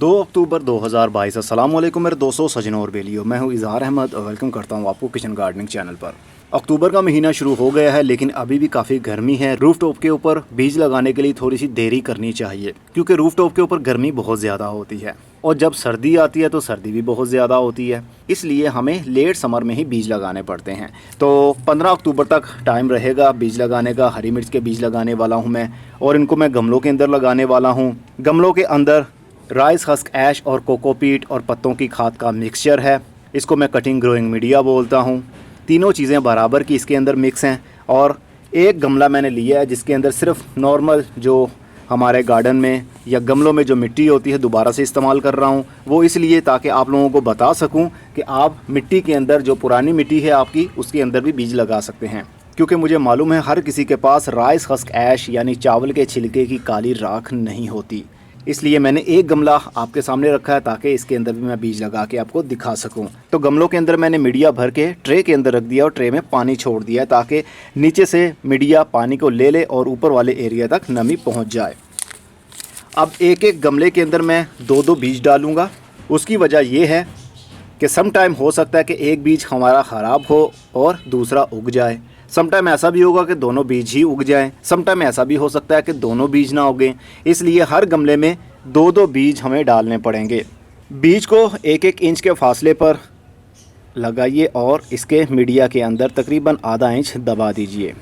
2 अक्टूबर 2022। अस्सलाम वालेकुम मेरे दोस्तों, सजनों और बेलियों। मैं हूं इज़हार अहमद और वेलकम करता हूं आपको किचन गार्डनिंग चैनल पर। अक्टूबर का महीना शुरू हो गया है, लेकिन अभी भी काफ़ी गर्मी है। रूफ टॉप के ऊपर बीज लगाने के लिए थोड़ी सी देरी करनी चाहिए, क्योंकि रूफ टॉप के ऊपर गर्मी बहुत ज़्यादा होती है और जब सर्दी आती है तो सर्दी भी बहुत ज़्यादा होती है। इसलिए हमें लेट समर में ही बीज लगाने पड़ते हैं। तो 15 अक्टूबर तक टाइम रहेगा बीज लगाने का। हरी मिर्च के बीज लगाने वाला हूँ मैं, और इनको मैं गमलों के अंदर लगाने वाला हूँ। गमलों के अंदर राइस हस्क ऐश और कोकोपीट और पत्तों की खाद का मिक्सचर है। इसको मैं कटिंग ग्रोइंग मीडिया बोलता हूँ। तीनों चीज़ें बराबर की इसके अंदर मिक्स हैं। और एक गमला मैंने लिया है जिसके अंदर सिर्फ नॉर्मल जो हमारे गार्डन में या गमलों में जो मिट्टी होती है दोबारा से इस्तेमाल कर रहा हूँ। वो इसलिए ताकि आप लोगों को बता सकूँ कि आप मिट्टी के अंदर जो पुरानी मिट्टी है आपकी, उसके अंदर भी बीज लगा सकते हैं। क्योंकि मुझे मालूम है हर किसी के पास राइस हस्क ऐश यानी चावल के छिलके की काली राख नहीं होती। इसलिए मैंने एक गमला आपके सामने रखा है ताकि इसके अंदर भी मैं बीज लगा के आपको दिखा सकूं। तो गमलों के अंदर मैंने मीडिया भर के ट्रे के अंदर रख दिया और ट्रे में पानी छोड़ दिया है ताकि नीचे से मीडिया पानी को ले ले और ऊपर वाले एरिया तक नमी पहुंच जाए। अब एक एक गमले के अंदर मैं 2-2 बीज डालूंगा। उसकी वजह यह है कि सम टाइम हो सकता है कि एक बीज हमारा ख़राब हो और दूसरा उग जाए। सम टाइम ऐसा भी होगा कि दोनों बीज ही उग जाएं। सम टाइम ऐसा भी हो सकता है कि दोनों बीज ना उगें। इसलिए हर गमले में 2-2 बीज हमें डालने पड़ेंगे। बीज को 1-1 इंच के फासले पर लगाइए और इसके मीडिया के अंदर तकरीबन आधा इंच दबा दीजिए।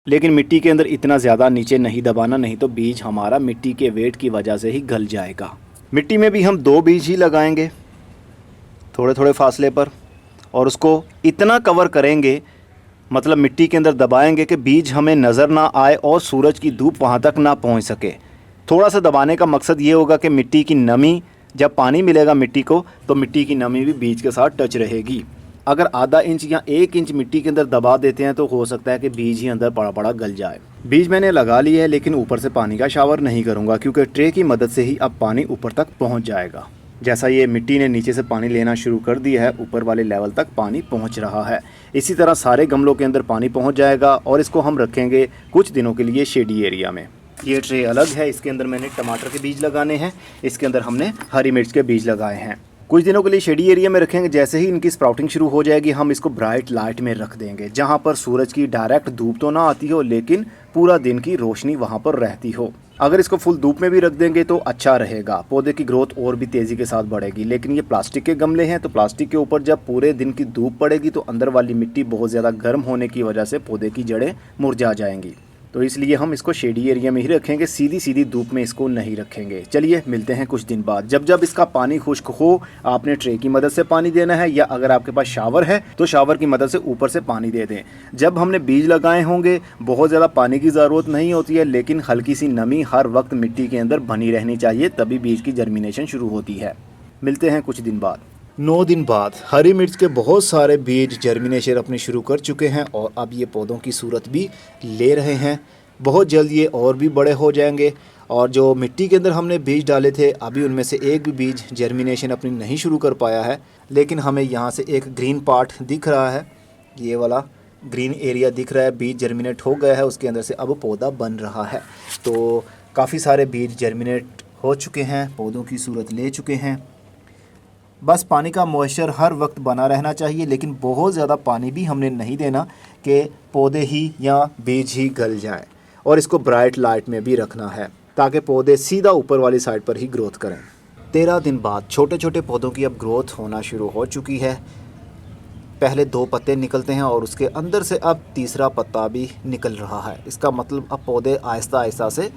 लेकिन मिट्टी के अंदर इतना ज़्यादा नीचे नहीं दबाना, नहीं तो बीज हमारा मिट्टी के वेट की वजह से ही गल जाएगा। मिट्टी में भी हम 2 बीज ही लगाएंगे थोड़े थोड़े फासले पर, और उसको इतना कवर करेंगे, मतलब मिट्टी के अंदर दबाएंगे कि बीज हमें नज़र ना आए और सूरज की धूप वहाँ तक ना पहुँच सके। थोड़ा सा दबाने का मकसद ये होगा कि मिट्टी की नमी, जब पानी मिलेगा मिट्टी को तो मिट्टी की नमी भी बीज के साथ टच रहेगी। अगर आधा इंच या 1 इंच मिट्टी के अंदर दबा देते हैं तो हो सकता है कि बीज ही अंदर पड़ा पड़ा गल जाए। बीज मैंने लगा लिए है, लेकिन ऊपर से पानी का शावर नहीं करूँगा क्योंकि ट्रे की मदद से ही अब पानी ऊपर तक पहुँच जाएगा। जैसा ये मिट्टी ने नीचे से पानी लेना शुरू कर दिया है, ऊपर वाले लेवल तक पानी पहुंच रहा है। इसी तरह सारे गमलों के अंदर पानी पहुंच जाएगा और इसको हम रखेंगे कुछ दिनों के लिए शेडी एरिया में। ये ट्रे अलग है, इसके अंदर मैंने टमाटर के बीज लगाने हैं, इसके अंदर हमने हरी मिर्च के बीज लगाए हैं। कुछ दिनों के लिए शेडी एरिया में रखेंगे। जैसे ही इनकी स्प्राउटिंग शुरू हो जाएगी हम इसको ब्राइट लाइट में रख देंगे, जहाँ पर सूरज की डायरेक्ट धूप तो ना आती हो लेकिन पूरा दिन की रोशनी वहाँ पर रहती हो। अगर इसको फुल धूप में भी रख देंगे तो अच्छा रहेगा, पौधे की ग्रोथ और भी तेज़ी के साथ बढ़ेगी। लेकिन ये प्लास्टिक के गमले हैं तो प्लास्टिक के ऊपर जब पूरे दिन की धूप पड़ेगी तो अंदर वाली मिट्टी बहुत ज़्यादा गर्म होने की वजह से पौधे की जड़ें मुरझा जाएंगी। तो इसलिए हम इसको शेडी एरिया में ही रखेंगे, सीधी सीधी धूप में इसको नहीं रखेंगे। चलिए मिलते हैं कुछ दिन बाद। जब जब इसका पानी खुश्क हो आपने ट्रे की मदद से पानी देना है, या अगर आपके पास शावर है तो शावर की मदद से ऊपर से पानी दे दें। जब हमने बीज लगाए होंगे बहुत ज़्यादा पानी की ज़रूरत नहीं होती है, लेकिन हल्की सी नमी हर वक्त मिट्टी के अंदर बनी रहनी चाहिए, तभी बीज की जर्मिनेशन शुरू होती है। मिलते हैं कुछ दिन बाद। 9 दिन बाद हरी मिर्च के बहुत सारे बीज जर्मिनेशन अपनी शुरू कर चुके हैं और अब ये पौधों की सूरत भी ले रहे हैं। बहुत जल्द ये और भी बड़े हो जाएंगे। और जो मिट्टी के अंदर हमने बीज डाले थे अभी उनमें से एक भी बीज जर्मिनेशन अपनी नहीं शुरू कर पाया है, लेकिन हमें यहाँ से एक ग्रीन पार्ट दिख रहा है, ये वाला ग्रीन एरिया दिख रहा है। बीज जर्मिनेट हो गया है, उसके अंदर से अब पौधा बन रहा है। तो काफ़ी सारे बीज जर्मिनेट हो चुके हैं, पौधों की सूरत ले चुके हैं। बस पानी का मॉइस्चर हर वक्त बना रहना चाहिए, लेकिन बहुत ज़्यादा पानी भी हमने नहीं देना कि पौधे ही या बीज ही गल जाए। और इसको ब्राइट लाइट में भी रखना है ताकि पौधे सीधा ऊपर वाली साइड पर ही ग्रोथ करें। 13 दिन बाद छोटे छोटे पौधों की अब ग्रोथ होना शुरू हो चुकी है। पहले 2 पत्ते निकलते हैं और उसके अंदर से अब तीसरा पत्ता भी निकल रहा है। इसका मतलब अब पौधे आहिस्ता आहिस्ता से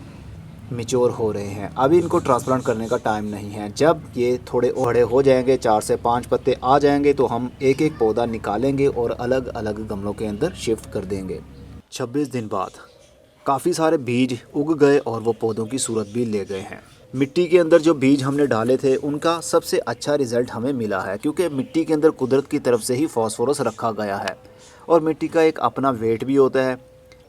मैच्योर हो रहे हैं। अभी इनको ट्रांसप्लांट करने का टाइम नहीं है। जब ये थोड़े बड़े हो जाएंगे, 4 से 5 पत्ते आ जाएंगे, तो हम एक एक पौधा निकालेंगे और अलग अलग गमलों के अंदर शिफ्ट कर देंगे। 26 दिन बाद काफ़ी सारे बीज उग गए और वो पौधों की सूरत भी ले गए हैं। मिट्टी के अंदर जो बीज हमने डाले थे उनका सबसे अच्छा रिज़ल्ट हमें मिला है, क्योंकि मिट्टी के अंदर कुदरत की तरफ से ही फास्फोरस रखा गया है और मिट्टी का एक अपना वेट भी होता है,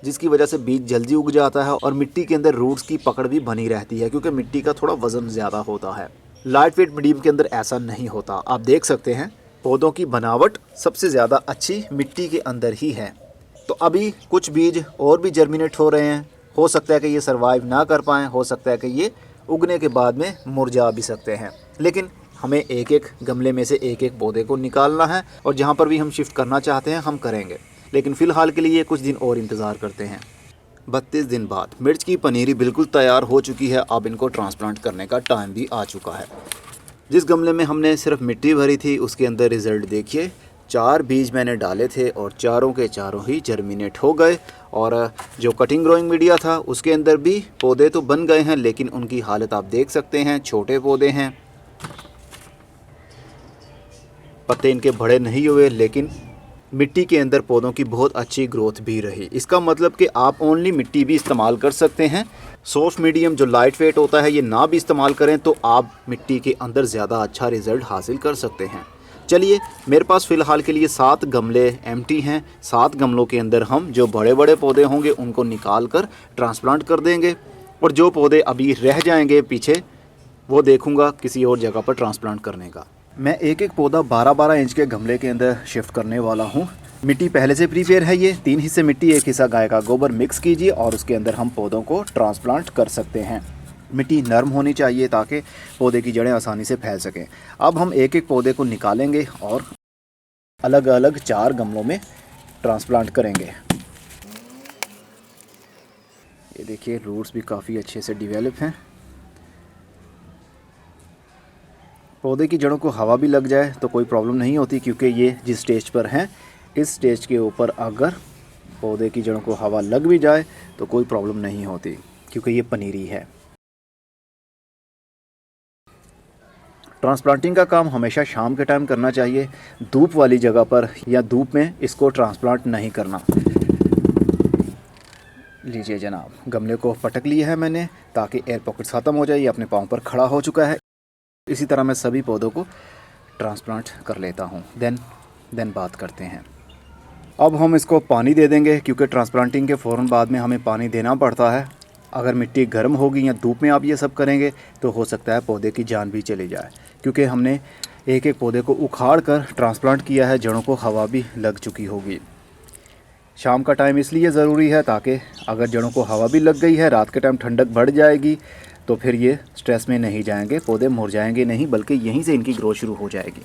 जिसकी वजह से बीज जल्दी उग जाता है और मिट्टी के अंदर रूट्स की पकड़ भी बनी रहती है, क्योंकि मिट्टी का थोड़ा वज़न ज़्यादा होता है। लाइट वेट मीडियम के अंदर ऐसा नहीं होता। आप देख सकते हैं पौधों की बनावट सबसे ज़्यादा अच्छी मिट्टी के अंदर ही है। तो अभी कुछ बीज और भी जर्मिनेट हो रहे हैं। हो सकता है कि ये सर्वाइव ना कर पाएँ, हो सकता है कि ये उगने के बाद में मुरझा भी सकते हैं। लेकिन हमें एक एक गमले में से एक एक पौधे को निकालना है और जहाँ पर भी हम शिफ्ट करना चाहते हैं हम करेंगे। लेकिन फ़िलहाल के लिए कुछ दिन और इंतज़ार करते हैं। 32 दिन बाद मिर्च की पनीरी बिल्कुल तैयार हो चुकी है। अब इनको ट्रांसप्लांट करने का टाइम भी आ चुका है। जिस गमले में हमने सिर्फ मिट्टी भरी थी उसके अंदर रिज़ल्ट देखिए। 4 बीज मैंने डाले थे और चारों के चारों ही जर्मिनेट हो गए। और जो कटिंग ग्रोइंग मीडिया था उसके अंदर भी पौधे तो बन गए हैं, लेकिन उनकी हालत आप देख सकते हैं। छोटे पौधे हैं, पत्ते इनके बड़े नहीं हुए, लेकिन मिट्टी के अंदर पौधों की बहुत अच्छी ग्रोथ भी रही। इसका मतलब कि आप ओनली मिट्टी भी इस्तेमाल कर सकते हैं। सॉफ्ट मीडियम जो लाइट वेट होता है ये ना भी इस्तेमाल करें तो आप मिट्टी के अंदर ज़्यादा अच्छा रिज़ल्ट हासिल कर सकते हैं। चलिए, मेरे पास फ़िलहाल के लिए 7 गमले एम्प्टी हैं। 7 गमलों के अंदर हम जो बड़े बड़े पौधे होंगे उनको निकाल कर ट्रांसप्लांट कर देंगे और जो पौधे अभी रह जाएंगे पीछे वो देखूंगा किसी और जगह पर ट्रांसप्लांट करने का। मैं एक एक पौधा 12-12 इंच के गमले के अंदर शिफ्ट करने वाला हूँ। मिट्टी पहले से प्रीपेयर है। ये 3 हिस्से मिट्टी 1 हिस्सा गाय का गोबर मिक्स कीजिए और उसके अंदर हम पौधों को ट्रांसप्लांट कर सकते हैं। मिट्टी नरम होनी चाहिए ताकि पौधे की जड़ें आसानी से फैल सकें। अब हम एक एक पौधे को निकालेंगे और अलग अलग 4 गमलों में ट्रांसप्लांट करेंगे। ये देखिए, रूट्स भी काफ़ी अच्छे से डेवलप हैं। पौधे की जड़ों को हवा भी लग जाए तो कोई प्रॉब्लम नहीं होती, क्योंकि ये जिस स्टेज पर हैं इस स्टेज के ऊपर अगर पौधे की जड़ों को हवा लग भी जाए तो कोई प्रॉब्लम नहीं होती, क्योंकि ये पनीरी है। ट्रांसप्लांटिंग का काम हमेशा शाम के टाइम करना चाहिए। धूप वाली जगह पर या धूप में इसको ट्रांसप्लांट नहीं करना। लीजिए जनाब, गमले को पटक लिया है मैंने ताकि एयर पॉकेट्स ख़त्म हो जाए। ये अपने पाँव पर खड़ा हो चुका है। इसी तरह मैं सभी पौधों को ट्रांसप्लांट कर लेता हूँ। देन बात करते हैं। अब हम इसको पानी दे देंगे, क्योंकि ट्रांसप्लांटिंग के फ़ौरन बाद में हमें पानी देना पड़ता है। अगर मिट्टी गर्म होगी या धूप में आप ये सब करेंगे तो हो सकता है पौधे की जान भी चली जाए, क्योंकि हमने एक एक पौधे को उखाड़ कर ट्रांसप्लांट किया है। जड़ों को हवा भी लग चुकी होगी। शाम का टाइम इसलिए ज़रूरी है ताकि अगर जड़ों को हवा भी लग गई है, रात के टाइम ठंडक बढ़ जाएगी तो फिर ये स्ट्रेस में नहीं जाएंगे, पौधे मुरझाएंगे नहीं, बल्कि यहीं से इनकी ग्रोथ शुरू हो जाएगी।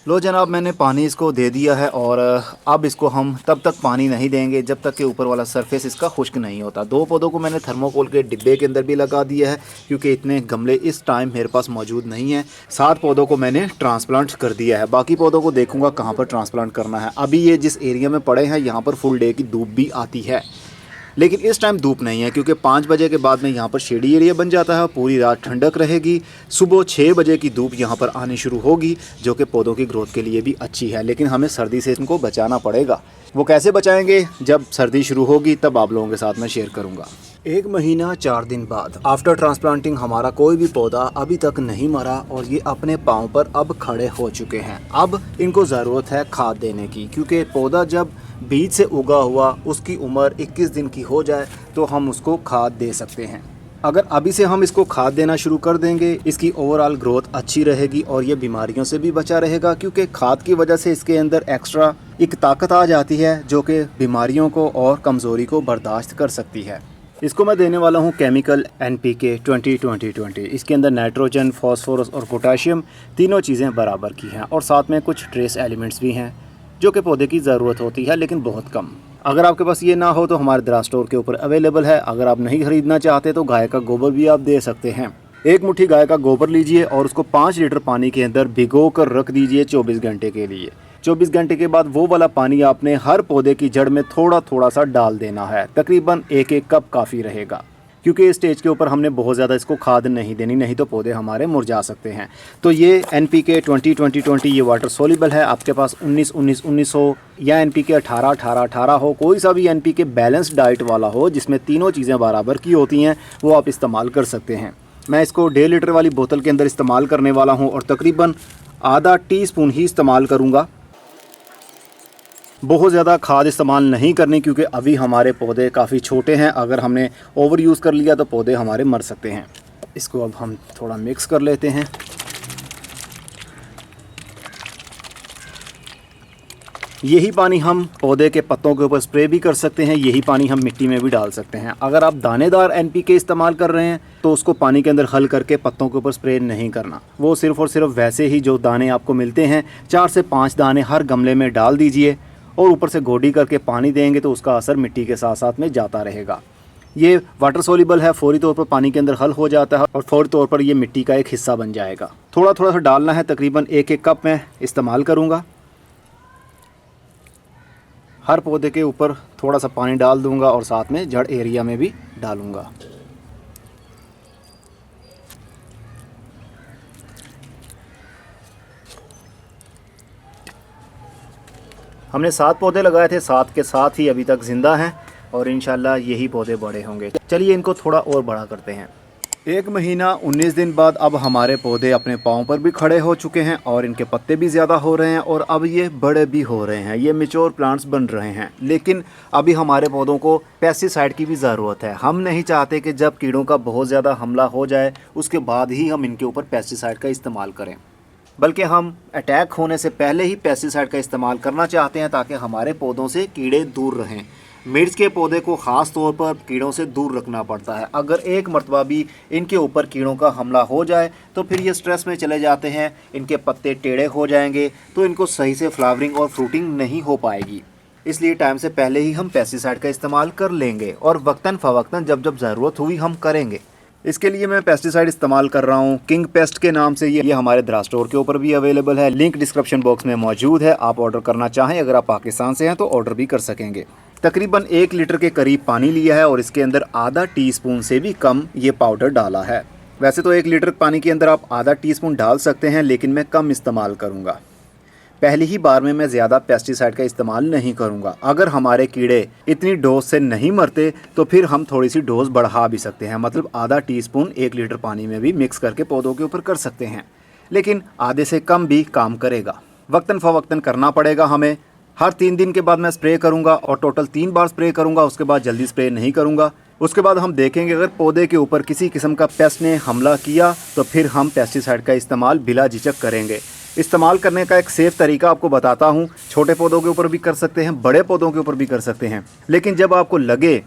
लो जनाब, मैंने पानी इसको दे दिया है और अब इसको हम तब तक पानी नहीं देंगे जब तक कि ऊपर वाला सरफेस इसका खुश्क नहीं होता। 2 पौधों को मैंने थर्मोकोल के डिब्बे के अंदर भी लगा दिया है, क्योंकि इतने गमले इस टाइम मेरे पास मौजूद नहीं है। 7 पौधों को मैंने ट्रांसप्लांट कर दिया है। बाकी पौधों को देखूंगा कहाँ पर ट्रांसप्लांट करना है। अभी ये जिस एरिया में पड़े हैं यहाँ पर फुल डे की धूप भी आती है, लेकिन इस टाइम धूप नहीं है, क्योंकि 5 बजे के बाद में यहाँ पर शेडी एरिया बन जाता है। पूरी रात ठंडक रहेगी। सुबह 6 बजे की धूप यहाँ पर आनी शुरू होगी, जो कि पौधों की ग्रोथ के लिए भी अच्छी है। लेकिन हमें सर्दी से इनको बचाना पड़ेगा। वो कैसे बचाएंगे, जब सर्दी शुरू होगी तब आप लोगों के साथ मैं शेयर करूँगा। 1 महीना 4 दिन बाद आफ्टर ट्रांसप्लांटिंग हमारा कोई भी पौधा अभी तक नहीं मरा और ये अपने पाँव पर अब खड़े हो चुके हैं। अब इनको ज़रूरत है खाद देने की, क्योंकि पौधा जब बीज से उगा हुआ उसकी उम्र 21 दिन की हो जाए तो हम उसको खाद दे सकते हैं। अगर अभी से हम इसको खाद देना शुरू कर देंगे, इसकी ओवरऑल ग्रोथ अच्छी रहेगी और ये बीमारियों से भी बचा रहेगा, क्योंकि खाद की वजह से इसके अंदर एक्स्ट्रा एक ताकत आ जाती है जो कि बीमारियों को और कमज़ोरी को बर्दाश्त कर सकती है। इसको मैं देने वाला हूँ केमिकल NPK 20-20-20। इसके अंदर नाइट्रोजन, फॉस्फोरस और पोटाशियम तीनों चीज़ें बराबर की हैं और साथ में कुछ ट्रेस एलिमेंट्स भी हैं जो कि पौधे की ज़रूरत होती है, लेकिन बहुत कम। अगर आपके पास ये ना हो तो हमारे दरा स्टोर के ऊपर अवेलेबल है। अगर आप नहीं खरीदना चाहते तो गाय का गोबर भी आप दे सकते हैं। 1 मुट्ठी गाय का गोबर लीजिए और उसको 5 लीटर पानी के अंदर भिगो कर रख दीजिए 24 घंटे के लिए। 24 घंटे के बाद वो वाला पानी आपने हर पौधे की जड़ में थोड़ा थोड़ा सा डाल देना है। तकरीबन 1-1 कप काफ़ी रहेगा, क्योंकि इस स्टेज के ऊपर हमने बहुत ज़्यादा इसको खाद नहीं देनी, नहीं तो पौधे हमारे मुरझा सकते हैं। तो ये NPK 20-20-20 ये वाटर सोल्यूबल है। आपके पास 19-19-19 हो या NPK 18-18-18 हो, कोई सा भी NPK बैलेंस डाइट वाला हो जिसमें तीनों चीज़ें बराबर की होती हैं, वो आप इस्तेमाल कर सकते हैं। मैं इसको 1.5 लीटर वाली बोतल के अंदर इस्तेमाल करने वाला हूँ और तकरीबन आधा टीस्पून ही इस्तेमाल करूँगा। बहुत ज़्यादा खाद इस्तेमाल नहीं करनी, क्योंकि अभी हमारे पौधे काफ़ी छोटे हैं। अगर हमने ओवर यूज़ कर लिया तो पौधे हमारे मर सकते हैं। इसको अब हम थोड़ा मिक्स कर लेते हैं। यही पानी हम पौधे के पत्तों के ऊपर स्प्रे भी कर सकते हैं, यही पानी हम मिट्टी में भी डाल सकते हैं। अगर आप दानेदार NPK इस्तेमाल कर रहे हैं तो उसको पानी के अंदर हल करके पत्तों के ऊपर स्प्रे नहीं करना। वो सिर्फ़ और सिर्फ वैसे ही जो दाने आपको मिलते हैं 4 से 5 दाने हर गमले में डाल दीजिए और ऊपर से गोडी करके पानी देंगे तो उसका असर मिट्टी के साथ साथ में जाता रहेगा। ये वाटर सोल्यूबल है, फौरी तौर पर पानी के अंदर हल हो जाता है और फौरी तौर पर ये मिट्टी का एक हिस्सा बन जाएगा। थोड़ा थोड़ा सा डालना है, तकरीबन 1-1 कप मैं इस्तेमाल करूँगा। हर पौधे के ऊपर थोड़ा सा पानी डाल दूंगा और साथ में जड़ एरिया में भी डालूंगा। हमने 7 पौधे लगाए थे, 7 के साथ ही अभी तक ज़िंदा हैं और इंशाल्लाह यही पौधे बड़े होंगे। चलिए इनको थोड़ा और बड़ा करते हैं। 1 महीना 19 दिन बाद अब हमारे पौधे अपने पाँव पर भी खड़े हो चुके हैं और इनके पत्ते भी ज़्यादा हो रहे हैं और अब ये बड़े भी हो रहे हैं, ये मैच्योर प्लांट्स बन रहे हैं। लेकिन अभी हमारे पौधों को पेस्टिसाइड की भी ज़रूरत है। हम नहीं चाहते कि जब कीड़ों का बहुत ज़्यादा हमला हो जाए उसके बाद ही हम इनके ऊपर पेस्टिसाइड का इस्तेमाल करें, बल्कि हम अटैक होने से पहले ही पेस्टिसाइड का इस्तेमाल करना चाहते हैं ताकि हमारे पौधों से कीड़े दूर रहें। मिर्च के पौधे को ख़ास तौर पर कीड़ों से दूर रखना पड़ता है। अगर एक मरतबा भी इनके ऊपर कीड़ों का हमला हो जाए तो फिर ये स्ट्रेस में चले जाते हैं, इनके पत्ते टेढ़े हो जाएंगे तो इनको सही से फ्लावरिंग और फ्रूटिंग नहीं हो पाएगी। इसलिए टाइम से पहले ही हम पेस्टिसाइड का इस्तेमाल कर लेंगे और वक्तन फ़वक्तन जब जब ज़रूरत हुई हम करेंगे। इसके लिए मैं पेस्टिसाइड इस्तेमाल कर रहा हूँ किंग पेस्ट के नाम से। ये हमारे द्रा स्टोर के ऊपर भी अवेलेबल है, लिंक डिस्क्रिप्शन बॉक्स में मौजूद है। आप ऑर्डर करना चाहें, अगर आप पाकिस्तान से हैं तो ऑर्डर भी कर सकेंगे। तकरीबन 1 लीटर के करीब पानी लिया है और इसके अंदर आधा टीस्पून से भी कम ये पाउडर डाला है। वैसे तो 1 लीटर पानी के अंदर आप आधा टीस्पून डाल सकते हैं, लेकिन मैं कम इस्तेमाल करूँगा। पहली ही बार में मैं ज़्यादा पेस्टिसाइड का इस्तेमाल नहीं करूँगा। अगर हमारे कीड़े इतनी डोज से नहीं मरते तो फिर हम थोड़ी सी डोज बढ़ा भी सकते हैं, मतलब आधा टीस्पून 1 लीटर पानी में भी मिक्स करके पौधों के ऊपर कर सकते हैं, लेकिन आधे से कम भी काम करेगा। वक्तन फ़वक्तन करना पड़ेगा हमें। हर 3 दिन के बाद मैं स्प्रे करूंगा और टोटल 3 बार स्प्रे करूंगा, उसके बाद जल्दी स्प्रे नहीं करूंगा। उसके बाद हम देखेंगे अगर पौधे के ऊपर किसी किस्म का पेस्ट ने हमला किया तो फिर हम पेस्टिसाइड का इस्तेमाल बिला झिझक करेंगे। इस्तेमाल करने का एक सेफ़ तरीका आपको बताता हूं। छोटे पौधों के ऊपर भी कर सकते हैं, बड़े पौधों के ऊपर भी कर सकते हैं, लेकिन जब आपको लगे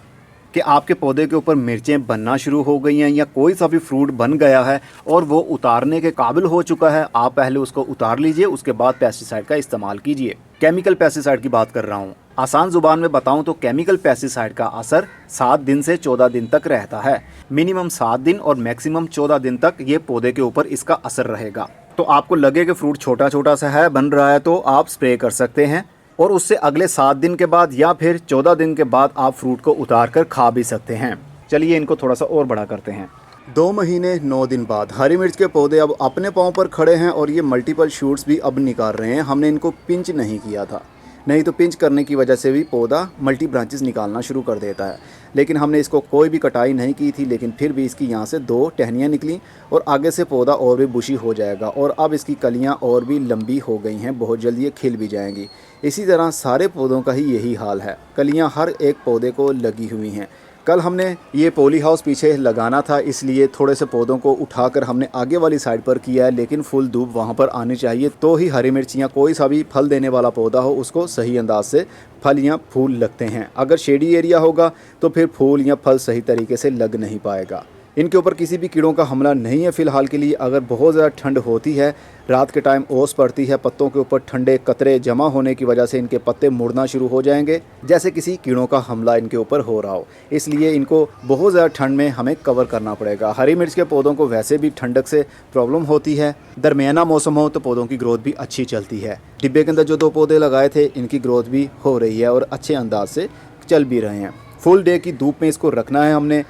कि आपके पौधे के ऊपर मिर्चें बनना शुरू हो गई हैं या कोई सा भी फ्रूट बन गया है और वो उतारने के काबिल हो चुका है, आप पहले उसको उतार लीजिए, उसके बाद पेस्टिसाइड का इस्तेमाल कीजिए। केमिकल पेस्टिसाइड की बात कर रहा हूँ। आसान ज़ुबान में बताऊँ तो केमिकल पेस्टिसाइड का असर 7 दिन से 14 दिन तक रहता है। मिनिमम 7 दिन और मैक्सिमम 14 दिन तक ये पौधे के ऊपर इसका असर रहेगा। तो आपको लगे कि फ्रूट छोटा छोटा सा है, बन रहा है, तो आप स्प्रे कर सकते हैं और उससे अगले 7 दिन के बाद या फिर 14 दिन के बाद आप फ्रूट को उतार कर खा भी सकते हैं। चलिए इनको थोड़ा सा और बड़ा करते हैं। 2 महीने 9 दिन बाद हरी मिर्च के पौधे अब अपने पाँव पर खड़े हैं और ये मल्टीपल शूट्स भी अब निकाल रहे हैं। हमने इनको पिंच नहीं किया था, नहीं तो पिंच करने की वजह से भी पौधा मल्टी ब्रांचेस निकालना शुरू कर देता है, लेकिन हमने इसको कोई भी कटाई नहीं की थी, लेकिन फिर भी इसकी यहाँ से 2 टहनियाँ निकली और आगे से पौधा और भी बुशी हो जाएगा और अब इसकी कलियाँ और भी लंबी हो गई हैं, बहुत जल्दी ये खिल भी जाएंगी। इसी तरह सारे पौधों का ही यही हाल है, कलियाँ हर एक पौधे को लगी हुई हैं। कल हमने ये पॉली हाउस पीछे लगाना था, इसलिए थोड़े से पौधों को उठाकर हमने आगे वाली साइड पर किया है, लेकिन फुल धूप वहाँ पर आनी चाहिए तो ही हरी मिर्च या कोई सा भी फल देने वाला पौधा हो उसको सही अंदाज से फल या फूल लगते हैं। अगर शेडी एरिया होगा तो फिर फूल या फल सही तरीके से लग नहीं पाएगा। इनके ऊपर किसी भी कीड़ों का हमला नहीं है फ़िलहाल के लिए। अगर बहुत ज़्यादा ठंड होती है, रात के टाइम ओस पड़ती है, पत्तों के ऊपर ठंडे कतरे जमा होने की वजह से इनके पत्ते मुड़ना शुरू हो जाएंगे, जैसे किसी कीड़ों का हमला इनके ऊपर हो रहा हो। इसलिए इनको बहुत ज़्यादा ठंड में हमें कवर करना पड़ेगा। हरी मिर्च के पौधों को वैसे भी ठंडक से प्रॉब्लम होती है, दरमियाना मौसम हो तो पौधों की ग्रोथ भी अच्छी चलती है। डिब्बे के अंदर जो 2 पौधे लगाए थे इनकी ग्रोथ भी हो रही है और अच्छे अंदाज से चल भी रहे हैं। फुल डे की धूप में इसको रखना है हमने।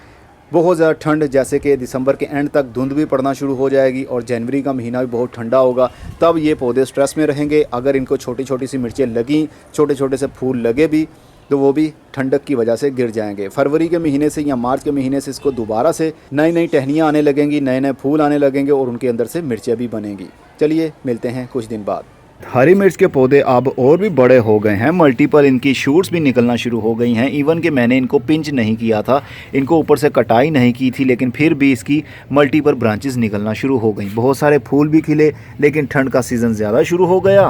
बहुत ज़्यादा ठंड, जैसे कि दिसंबर के एंड तक धुंध भी पड़ना शुरू हो जाएगी और जनवरी का महीना भी बहुत ठंडा होगा, तब ये पौधे स्ट्रेस में रहेंगे। अगर इनको छोटी छोटी सी मिर्चें लगीं, छोटे छोटे से फूल लगे भी, तो वो भी ठंडक की वजह से गिर जाएंगे। फरवरी के महीने से या मार्च के महीने से इसको दोबारा से नई नई टहनियाँ आने लगेंगी, नए नए फूल आने लगेंगे और उनके अंदर से मिर्चें भी बनेंगी। चलिए मिलते हैं कुछ दिन बाद। हरी मिर्च के पौधे अब और भी बड़े हो गए हैं, मल्टीपल इनकी शूट्स भी निकलना शुरू हो गई हैं। इवन कि मैंने इनको पिंच नहीं किया था, इनको ऊपर से कटाई नहीं की थी, लेकिन फिर भी इसकी मल्टीपल ब्रांचेस निकलना शुरू हो गई। बहुत सारे फूल भी खिले, लेकिन ठंड का सीज़न ज़्यादा शुरू हो गया,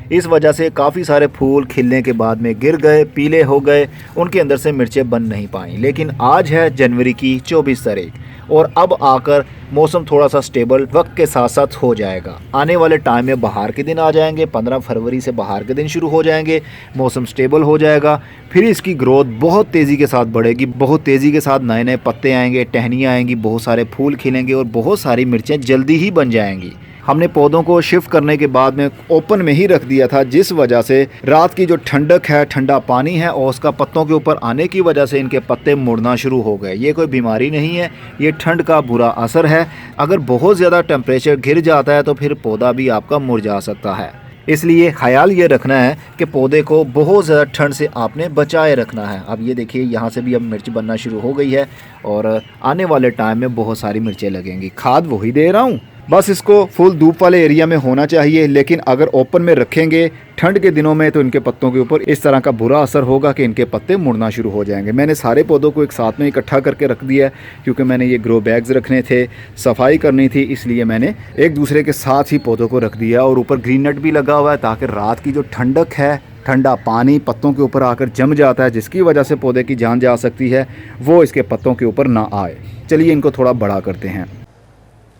इस वजह से काफ़ी सारे फूल खिलने के बाद में गिर गए, पीले हो गए, उनके अंदर से मिर्चें बन नहीं पाई। लेकिन आज है जनवरी की 24 तारीख और अब आकर मौसम थोड़ा सा स्टेबल वक्त के साथ साथ हो जाएगा। आने वाले टाइम में बाहर के दिन आ जाएंगे, 15 फरवरी से बाहर के दिन शुरू हो जाएंगे, मौसम स्टेबल हो जाएगा, फिर इसकी ग्रोथ बहुत तेज़ी के साथ बढ़ेगी, बहुत तेज़ी के साथ नए नए पत्ते आएंगे, टहनियाँ आएंगी, बहुत सारे फूल खिलेंगे और बहुत सारी मिर्चें जल्दी ही बन जाएंगी। हमने पौधों को शिफ्ट करने के बाद में ओपन में ही रख दिया था, जिस वजह से रात की जो ठंडक है, ठंडा पानी है और उसका पत्तों के ऊपर आने की वजह से इनके पत्ते मुड़ना शुरू हो गए। ये कोई बीमारी नहीं है, ये ठंड का बुरा असर है। अगर बहुत ज़्यादा टेम्परेचर गिर जाता है तो फिर पौधा भी आपका मुरझा सकता है। इसलिए ख्याल ये रखना है कि पौधे को बहुत ज़्यादा ठंड से आपने बचाए रखना है। अब ये देखिए यहाँ से भी अब मिर्च बनना शुरू हो गई है और आने वाले टाइम में बहुत सारी मिर्चें लगेंगी। खाद वही दे रहा हूँ, बस इसको फुल धूप वाले एरिया में होना चाहिए। लेकिन अगर ओपन में रखेंगे ठंड के दिनों में तो इनके पत्तों के ऊपर इस तरह का बुरा असर होगा कि इनके पत्ते मुड़ना शुरू हो जाएंगे। मैंने सारे पौधों को एक साथ में इकट्ठा करके रख दिया है क्योंकि मैंने ये ग्रो बैग्स रखने थे, सफाई करनी थी, इसलिए मैंने एक दूसरे के साथ ही पौधों को रख दिया। और ऊपर ग्रीन नेट भी लगा हुआ है ताकि रात की जो ठंडक है, ठंडा पानी पत्तों के ऊपर आकर जम जाता है, जिसकी वजह से पौधे की जान जा सकती है, वो इसके पत्तों के ऊपर ना आए। चलिए इनको थोड़ा बड़ा करते हैं।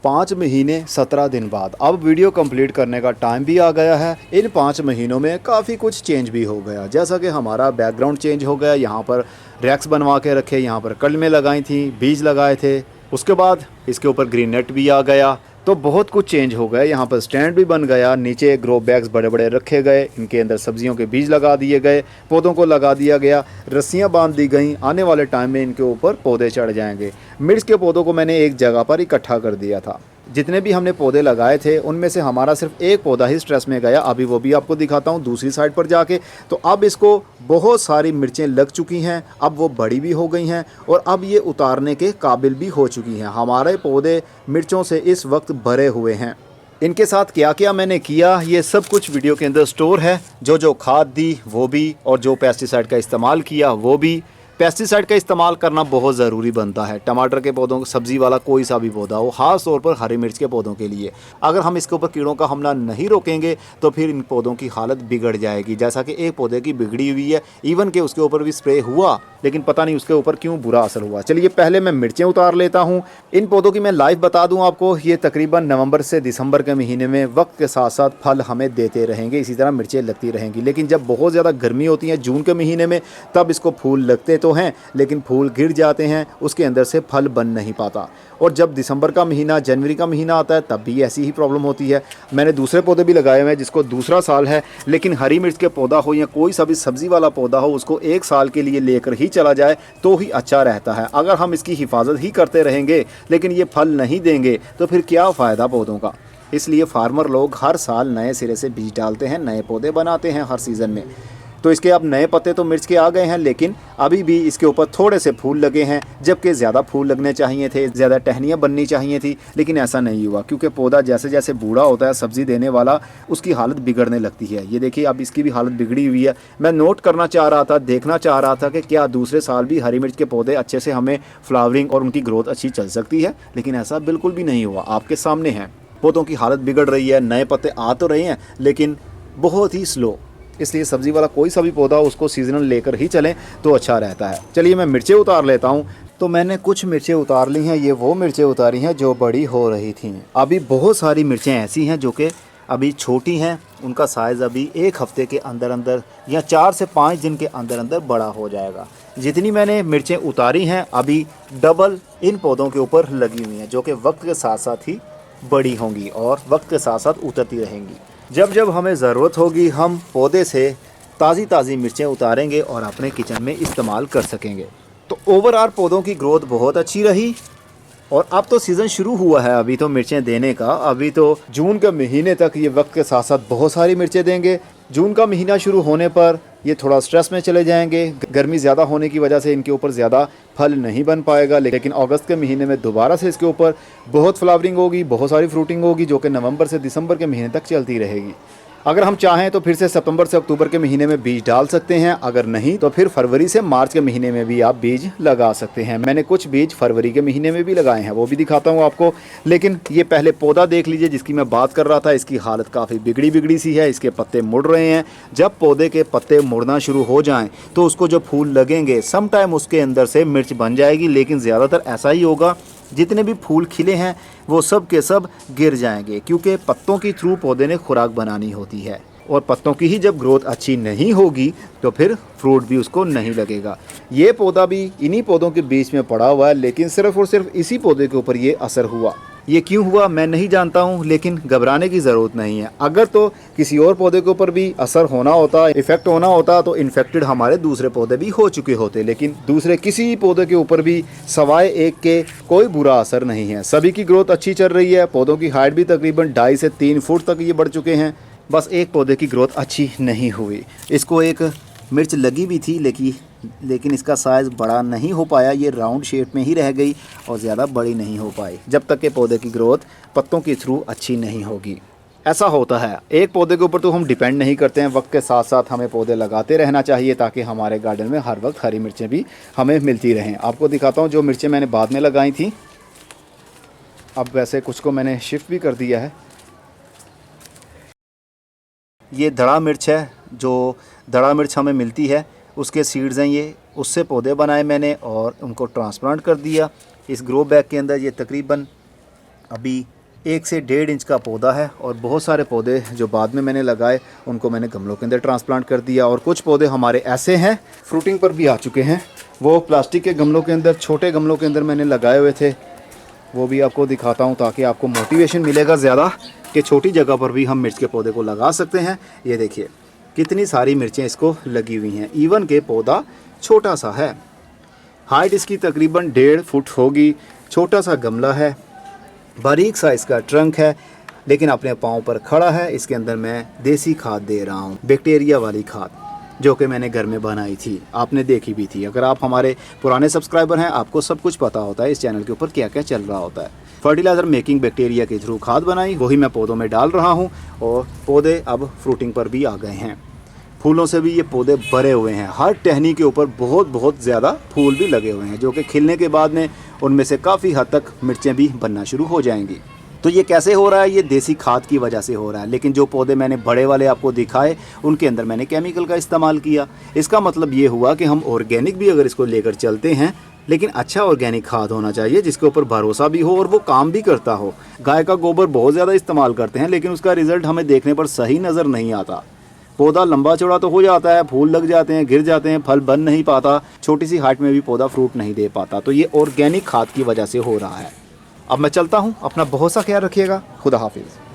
5 महीने 17 दिन बाद अब वीडियो कंप्लीट करने का टाइम भी आ गया है। इन 5 महीनों में काफ़ी कुछ चेंज भी हो गया, जैसा कि हमारा बैकग्राउंड चेंज हो गया। यहाँ पर रैक्स बनवा के रखे, यहाँ पर कलमें लगाई थी, बीज लगाए थे, उसके बाद इसके ऊपर ग्रीन नेट भी आ गया, तो बहुत कुछ चेंज हो गया। यहाँ पर स्टैंड भी बन गया, नीचे ग्रो बैग्स बड़े बड़े रखे गए, इनके अंदर सब्जियों के बीज लगा दिए गए, पौधों को लगा दिया गया, रस्सियाँ बांध दी गई। आने वाले टाइम में इनके ऊपर पौधे चढ़ जाएंगे। मिर्च के पौधों को मैंने एक जगह पर इकट्ठा कर दिया था। जितने भी हमने पौधे लगाए थे उनमें से हमारा सिर्फ एक पौधा ही स्ट्रेस में गया, अभी वो भी आपको दिखाता हूँ दूसरी साइड पर जाके। तो अब इसको बहुत सारी मिर्चें लग चुकी हैं, अब वो बड़ी भी हो गई हैं और अब ये उतारने के काबिल भी हो चुकी हैं। हमारे पौधे मिर्चों से इस वक्त भरे हुए हैं। इनके साथ क्या क्या मैंने किया ये सब कुछ वीडियो के अंदर स्टोर है। जो खाद दी वो भी, और जो पेस्टिसाइड का इस्तेमाल किया वो भी। पेस्टिसाइड का इस्तेमाल करना बहुत ज़रूरी बनता है टमाटर के पौधों, सब्ज़ी वाला कोई सा भी पौधा हो, ख़ास तौर पर हरी मिर्च के पौधों के लिए। अगर हम इसके ऊपर कीड़ों का हमला नहीं रोकेंगे तो फिर इन पौधों की हालत बिगड़ जाएगी, जैसा कि एक पौधे की बिगड़ी हुई है। इवन के उसके ऊपर भी स्प्रे हुआ लेकिन पता नहीं उसके ऊपर क्यों बुरा असर हुआ। चलिए पहले मैं मिर्चें उतार लेता हूँ। इन पौधों की मैं लाइव बता दूँ आपको, ये तकरीबन नवंबर से दिसंबर के महीने में वक्त के साथ साथ फल हमें देते रहेंगे, इसी तरह मिर्चें लगती रहेंगी। लेकिन जब बहुत ज़्यादा गर्मी होती है जून के महीने में, तब इसको फूल लगते तो हैं लेकिन फूल गिर जाते हैं, उसके अंदर से फल बन नहीं पाता। और जब दिसंबर का महीना, जनवरी का महीना आता है तब भी ऐसी ही प्रॉब्लम होती है। मैंने दूसरे पौधे भी लगाए हुए हैं जिसको दूसरा साल है, लेकिन हरी मिर्च के पौधा हो या कोई सा भी सब्ज़ी वाला पौधा हो, उसको 1 साल के लिए लेकर ही चला जाए तो ही अच्छा रहता है। अगर हम इसकी हिफाजत ही करते रहेंगे लेकिन ये फल नहीं देंगे तो फिर क्या फ़ायदा पौधों का। इसलिए फार्मर लोग हर साल नए सिरे से बीज डालते हैं, नए पौधे बनाते हैं हर सीज़न में। तो इसके अब नए पत्ते तो मिर्च के आ गए हैं, लेकिन अभी भी इसके ऊपर थोड़े से फूल लगे हैं, जबकि ज़्यादा फूल लगने चाहिए थे, ज़्यादा टहनियाँ बननी चाहिए थी, लेकिन ऐसा नहीं हुआ क्योंकि पौधा जैसे जैसे बूढ़ा होता है सब्ज़ी देने वाला, उसकी हालत बिगड़ने लगती है। ये देखिए अब इसकी भी हालत बिगड़ी हुई है। मैं नोट करना चाह रहा था, देखना चाह रहा था कि क्या दूसरे साल भी हरी मिर्च के पौधे अच्छे से हमें फ्लावरिंग और उनकी ग्रोथ अच्छी चल सकती है, लेकिन ऐसा बिल्कुल भी नहीं हुआ। आपके सामने है, पौधों की हालत बिगड़ रही है, नए पत्ते आ तो रहे हैं लेकिन बहुत ही स्लो। इसलिए सब्ज़ी वाला कोई सा भी पौधा उसको सीजनल लेकर ही चलें तो अच्छा रहता है। चलिए मैं मिर्चें उतार लेता हूँ। तो मैंने कुछ मिर्चें उतार ली हैं, ये वो मिर्चें उतारी हैं जो बड़ी हो रही थीं। अभी बहुत सारी मिर्चें ऐसी हैं जो कि अभी छोटी हैं, उनका साइज़ अभी 1 हफ़्ते के अंदर अंदर या 4 से 5 दिन के अंदर अंदर बड़ा हो जाएगा। जितनी मैंने मिर्चें उतारी हैं अभी डबल इन पौधों के ऊपर लगी हुई हैं, जो कि वक्त के साथ साथ ही बड़ी होंगी और वक्त के साथ साथ उतरती रहेंगी। जब जब हमें ज़रूरत होगी हम पौधे से ताज़ी मिर्चें उतारेंगे और अपने किचन में इस्तेमाल कर सकेंगे। तो ओवरऑल पौधों की ग्रोथ बहुत अच्छी रही। और अब तो सीज़न शुरू हुआ है अभी तो मिर्चें देने का। अभी तो जून के महीने तक ये वक्त के साथ साथ बहुत सारी मिर्चें देंगे। जून का महीना शुरू होने पर ये थोड़ा स्ट्रेस में चले जाएंगे, गर्मी ज़्यादा होने की वजह से इनके ऊपर ज़्यादा फल नहीं बन पाएगा। लेकिन अगस्त के महीने में दोबारा से इसके ऊपर बहुत फ्लावरिंग होगी, बहुत सारी फ्रूटिंग होगी, जो कि नवंबर से दिसंबर के महीने तक चलती रहेगी। अगर हम चाहें तो फिर से सितंबर से अक्टूबर के महीने में बीज डाल सकते हैं, अगर नहीं तो फिर फरवरी से मार्च के महीने में भी आप बीज लगा सकते हैं। मैंने कुछ बीज फरवरी के महीने में भी लगाए हैं, वो भी दिखाता हूँ आपको। लेकिन ये पहले पौधा देख लीजिए जिसकी मैं बात कर रहा था। इसकी हालत काफ़ी बिगड़ी सी है, इसके पत्ते मुड़ रहे हैं। जब पौधे के पत्ते मुड़ना शुरू हो जाएँ तो उसको जब फूल लगेंगे सम टाइम उसके अंदर से मिर्च बन जाएगी। लेकिन ज़्यादातर ऐसा ही होगा, जितने भी फूल खिले हैं वो सब के सब गिर जाएंगे, क्योंकि पत्तों की थ्रू पौधे ने खुराक बनानी होती है और पत्तों की ही जब ग्रोथ अच्छी नहीं होगी तो फिर फ्रूट भी उसको नहीं लगेगा। ये पौधा भी इन्हीं पौधों के बीच में पड़ा हुआ है, लेकिन सिर्फ और सिर्फ इसी पौधे के ऊपर ये असर हुआ। ये क्यों हुआ मैं नहीं जानता हूँ, लेकिन घबराने की ज़रूरत नहीं है। अगर तो किसी और पौधे के ऊपर भी असर होना होता, इफेक्ट होना होता, तो इन्फेक्टेड हमारे दूसरे पौधे भी हो चुके होते। लेकिन दूसरे किसी पौधे के ऊपर भी सवाए एक के कोई बुरा असर नहीं है। सभी की ग्रोथ अच्छी चल रही है। पौधों की हाइट भी तकरीबन 2.5 से 3 फुट तक ये बढ़ चुके हैं। बस एक पौधे की ग्रोथ अच्छी नहीं हुई। इसको एक मिर्च लगी भी थी, लेकिन इसका साइज़ बड़ा नहीं हो पाया। ये राउंड शेप में ही रह गई और ज़्यादा बड़ी नहीं हो पाई, जब तक कि पौधे की ग्रोथ पत्तों के थ्रू अच्छी नहीं होगी। ऐसा होता है, एक पौधे के ऊपर तो हम डिपेंड नहीं करते हैं। वक्त के साथ साथ हमें पौधे लगाते रहना चाहिए ताकि हमारे गार्डन में हर वक्त हरी मिर्चें भी हमें मिलती रहें। आपको दिखाता हूँ जो मिर्चें मैंने बाद में लगाई थी। अब वैसे कुछ को मैंने शिफ्ट भी कर दिया है। ये धड़ा मिर्च है, जो धड़ा मिर्च हमें मिलती है उसके सीड्स हैं ये, उससे पौधे बनाए मैंने और उनको ट्रांसप्लांट कर दिया इस ग्रो बैग के अंदर। ये तकरीबन अभी 1 से 1.5 इंच का पौधा है और बहुत सारे पौधे जो बाद में मैंने लगाए उनको मैंने गमलों के अंदर ट्रांसप्लांट कर दिया। और कुछ पौधे हमारे ऐसे हैं फ्रूटिंग पर भी आ चुके हैं, वो प्लास्टिक के गमलों के अंदर, छोटे गमलों के अंदर मैंने लगाए हुए थे। वो भी आपको दिखाता हूँ ताकि आपको मोटिवेशन मिलेगा ज़्यादा कि छोटी जगह पर भी हम मिर्च के पौधे को लगा सकते हैं। ये देखिए कितनी सारी मिर्चें इसको लगी हुई हैं, इवन के पौधा छोटा सा है। हाइट इसकी तकरीबन 1.5 फुट होगी। छोटा सा गमला है, बारीक सा इसका ट्रंक है, लेकिन अपने पाँव पर खड़ा है। इसके अंदर मैं देसी खाद दे रहा हूँ, बैक्टीरिया वाली खाद, जो कि मैंने घर में बनाई थी, आपने देखी भी थी। अगर आप हमारे पुराने सब्सक्राइबर हैं आपको सब कुछ पता होता है इस चैनल के ऊपर क्या क्या चल रहा होता है। फर्टिलाइज़र मेकिंग बैक्टीरिया के थ्रू खाद बनाई, वही मैं पौधों में डाल रहा हूँ और पौधे अब फ्रूटिंग पर भी आ गए हैं। फूलों से भी ये पौधे भरे हुए हैं। हर टहनी के ऊपर बहुत ज़्यादा फूल भी लगे हुए हैं, जो कि खिलने के बाद में उनमें से काफ़ी हद तक मिर्चें भी बनना शुरू हो जाएंगी। तो ये कैसे हो रहा है? ये देसी खाद की वजह से हो रहा है। लेकिन जो पौधे मैंने बड़े वाले आपको दिखाए उनके अंदर मैंने केमिकल का इस्तेमाल किया। इसका मतलब ये हुआ कि हम ऑर्गेनिक भी अगर इसको लेकर चलते हैं, लेकिन अच्छा ऑर्गेनिक खाद होना चाहिए जिसके ऊपर भरोसा भी हो और वो काम भी करता हो। गाय का गोबर बहुत ज़्यादा इस्तेमाल करते हैं, लेकिन उसका रिज़ल्ट हमें देखने पर सही नज़र नहीं आता। पौधा लंबा चौड़ा तो हो जाता है, फूल लग जाते हैं, गिर जाते हैं, फल बन नहीं पाता, छोटी सी हाइट में भी पौधा फ्रूट नहीं दे पाता। तो ये ऑर्गेनिक खाद की वजह से हो रहा है। अब मैं चलता हूँ, अपना बहुत सा ख्याल रखिएगा। खुदा हाफिज़।